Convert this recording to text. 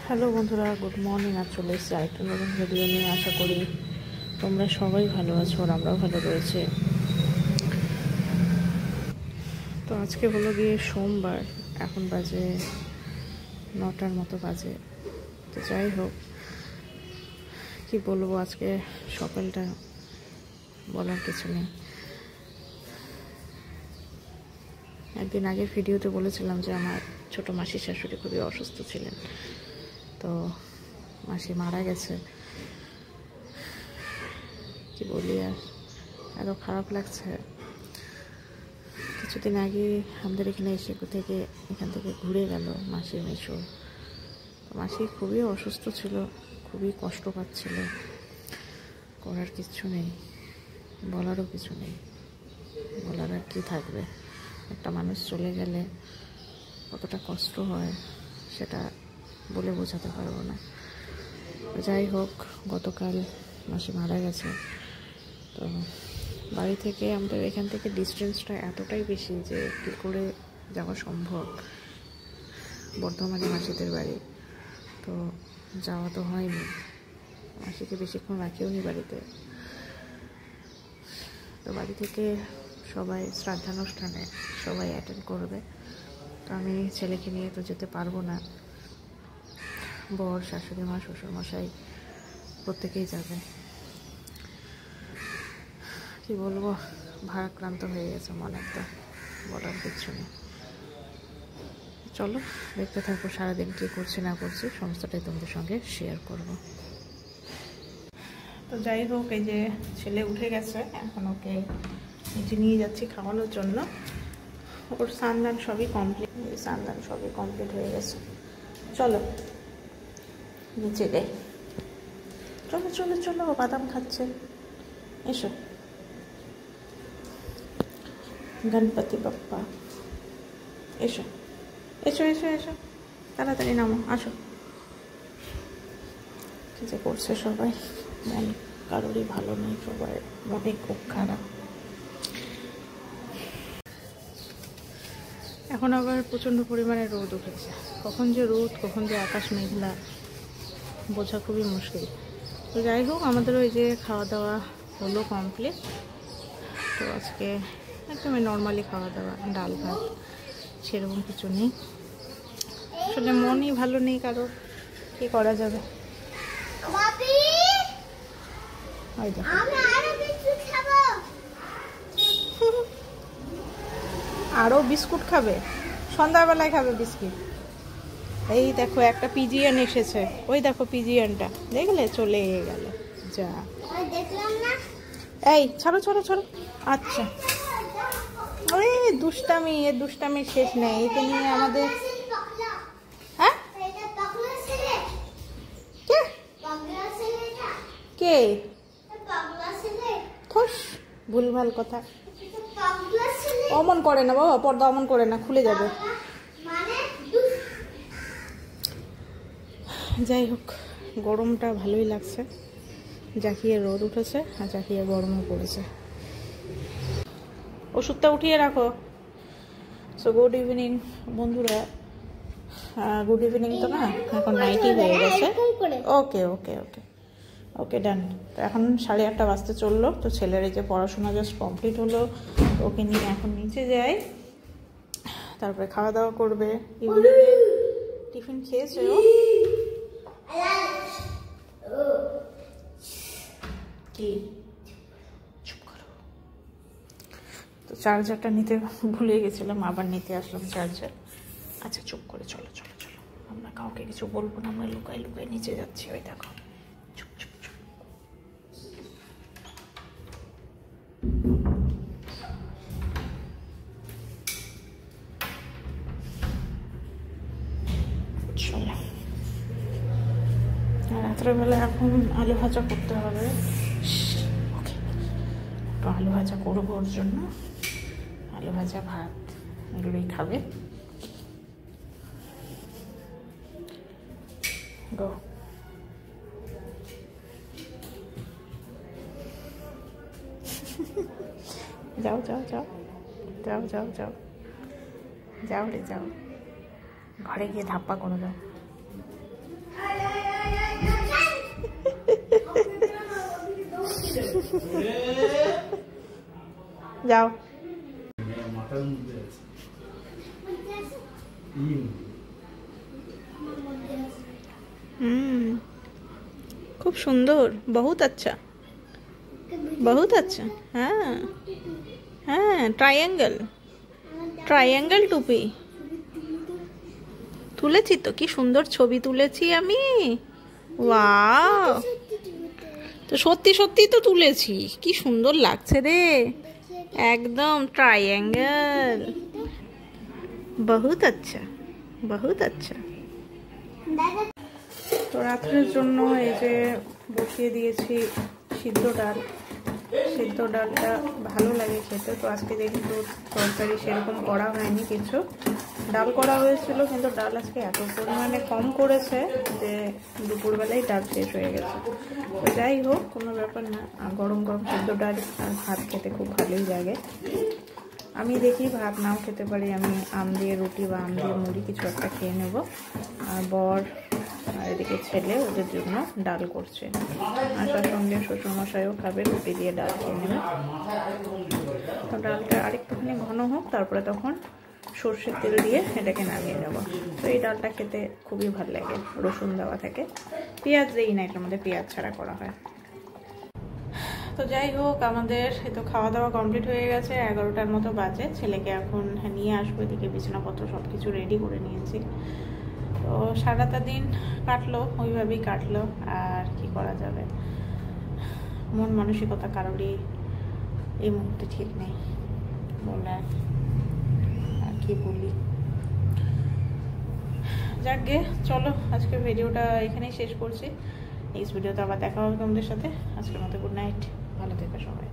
Hello বন্ধুরা, good morning. আর চলে এসেছি আরেকটা নতুন ভিডিও নিয়ে। আশা করি তোমরা সবাই ভালো আছো আর আমরাও ভালো রয়েছে। তো আজকে হলো গিয়ে সোমবার, এখন বাজে 9টার মতো বাজে। তো যাই হোক, কি বলবো, আজকে সকালটা বলার কিছু নেই। একদিন আগের ভিডিওতে বলেছিলাম যে আমার ছোট মাসির শাশুড়ি খুবই অসুস্থ ছিলেন, তো মাসি মারা গেছে। কি বলি আর, এত খারাপ লাগছে। কিছুদিন আগে আমাদের এখানে এসে এখান থেকে ঘুরে গেল মাসির মেশো। মাসি খুবই অসুস্থ ছিল, খুবই কষ্ট পাচ্ছিল। করার কিছু নেই, বলারও কিছু নেই। বলার আর কি থাকবে? একটা মানুষ চলে গেলে কতটা কষ্ট হয় সেটা বলে বোঝাতে পারবো না। যাই হোক, গতকাল মাসি মারা গেছে। তো বাড়ি থেকে, আমাদের এখান থেকে ডিস্টেন্সটা এতটাই বেশি যে কী করে যাওয়া সম্ভব। বর্ধমানে মাসিদের বাড়ি, তো যাওয়া তো হয়নি। মাসিকে বেশিক্ষণ রাখিও নি বাড়িতে। তো বাড়ি থেকে সবাই শ্রাদ্ধানুষ্ঠানে সবাই অ্যাটেন্ড করবে, তো আমি ছেলেকে নিয়ে তো যেতে পারবো না। বর, শাশুড়ি মা, শ্বশুরমশাই প্রত্যেকেই যাবে। কি বলবো, ভারাক্রান্ত হয়ে গেছে মন, একটা বলার কিছু নেই। চলো দেখতে থাকো, সারাদিন কী করছি না করছি সমস্তটাই তোমাদের সঙ্গে শেয়ার করব। তো যাই হোক, এই যে ছেলে উঠে গেছে, এখন ওকে নিচে নিয়ে যাচ্ছি খাওয়ানোর জন্য। ওর স্নান সবই কমপ্লিট হয়ে গেছে। চলো নিচে যাই, চলো চলো চলো, বাদাম খাচ্ছে। এসো, গণপতি বাপ্পা, এসো এসো এসো এসো, তাড়াতাড়ি নামো, আসো। কী যে করছে সবাই, মন কারোরই ভালো নেই, সবাই মনে খুব খারাপ। এখন আবার প্রচণ্ড পরিমাণে রোদ উঠেছে। কখন যে রোদ, কখন যে আকাশ মেঘলা, বোঝা খুবই মুশকিল। তো যাই হোক, আমাদের ওই যে খাওয়া দাওয়া হলো কমপ্লিট। তো আজকে একদমই নর্মালি খাওয়া দাওয়া, ডাল ভাত, সেরকম কিছু নেই। আসলে মনই ভালো নেই কারো, কি করা যাবে। আরও বিস্কুট খাবে, সন্ধ্যাবেলায় খাবে বিস্কিট। এই দেখো একটা পিজিয়ান এসেছে, ওই দেখো পিজিয়ানটা দেখলে, চলে গেল। যা, এই ছাড়ো ছাড়ো ছাড়ো। আচ্ছা, ওই দুষ্টামি, এর দুষ্টামির শেষ নেই। একে নিয়ে আমাদের, হ্যাঁ কে থস, ভুলভাল কথা। অমন করে না বাবা, পর্দা অমন করে না, খুলে যাবে। যাই হোক, গরমটা ভালোই লাগছে। জাকিয়ে রোদ উঠেছে আর জাকিয়ে গরমও পড়েছে। ওষুধটা উঠিয়ে রাখো। সো গুড ইভিনিং বন্ধুরা। গুড ইভিনিং তো না, এখন নাইটই হয়ে গেছে। ওকে ওকে ওকে ওকে, ডান। তো এখন 8:30 বাজতে চললো। তো ছেলের এই যে পড়াশোনা জাস্ট কমপ্লিট হলো, ওকে নিয়ে এখন নিচে যাই, তারপরে খাওয়া দাওয়া করবে। ইভিনিংয়ে টিফিন খেয়েছে ও? কি, চুপ করো। তো চার্জারটা নিতে ভুলে গেছিলাম, আবার নিতে আসলাম চার্জার। আচ্ছা চুপ করে চলো চলো চলো, আমরা কাউকে কিছু বলবো না, আমরা লুকাই লুকাই নিচে যাচ্ছি। ওই দেখো, চুপ চুপ চুপ। চলো, রাত্রেবেলা এখন আলু ভাজা করতে হবে। ওকে, একটু আলু ভাজা করবো ওর জন্য। আলু ভাজা, ভাত, এগুলোই খাবে। গো, যাও যাও যাও যাও যাও যাও যাও রে যাও, ঘরে গিয়ে ধাপ্পা করে দাও। যাও। খুব সুন্দর, বহুত আচ্ছা, বহুত আচ্ছা। হ্যাঁ হ্যাঁ, ট্রায়াঙ্গেল, ট্রায়াঙ্গেল টুপি তুলেছি তো, কি সুন্দর ছবি তুলেছি আমি। ওয়াও, তো সত্যি সত্যি তো তুলেছি, কি সুন্দর লাগছে রে, একদম ট্রায়াঙ্গেল, বহুত আচ্ছা, বহুত আচ্ছা। তো রাত্রের জন্য এই যে বসিয়ে দিয়েছি সিদ্ধ ডাল। সিদ্ধ ডালটা ভালো লাগে খেতে, তো আজকে যেহেতু তরকারি সেরকম করা হয়নি কিছু, ডাল করা হয়েছিল, কিন্তু ডাল আজকে এত পরিমাণে কম করেছে যে দুপুরবেলায় ডাল শেষ হয়ে গেছে। তো যাই হোক, কোনো ব্যাপার না, গরম গরম সিদ্ধ ডাল আর ভাত খেতে খুব ভালোই লাগে। আমি দেখি ভাত নাও খেতে পারি, আমি আম দিয়ে রুটি বা আম দিয়ে মুড়ি কিছু একটা খেয়ে নেব। আর বর আর এদিকে ছেলে ওদের জন্য ডাল করছে, আসার সঙ্গে শ্বশুরমশাইও খাবে, রুটি দিয়ে ডাল খেয়ে নেবে। তো ডালটা আরেকটুখানি ঘন হোক, তারপরে তখন সর্ষের তেল দিয়ে এটাকে নামিয়ে নেব। তো এই ডালটা খেতে খুবই ভালো লাগে, রসুন দেওয়া থাকে, পেঁয়াজ দেই না, এটার মধ্যে পেঁয়াজ ছাড়া করা হয়। তো যাই হোক, আমাদের এই তো খাওয়া দাওয়া কমপ্লিট হয়ে গেছে, 11টার মতো বাজে। ছেলেকে এখন নিয়ে আসবো, এদিকে বিছানাপত্র সব কিছু রেডি করে নিয়েছি। তো সারাটা দিন কাটলো, ওইভাবেই কাটলো, আর কি করা যাবে, মন মানসিকতা কারোরই এই মুহূর্তে ঠিক নেই বলে আর কি বলি। যাকগে, চলো আজকে ভিডিওটা এখানেই শেষ করছি। নেক্সট ভিডিওতে আবার দেখা হবে তোমাদের সাথে। আজকের মতো গুড নাইট, ভালো থেকো সবাই।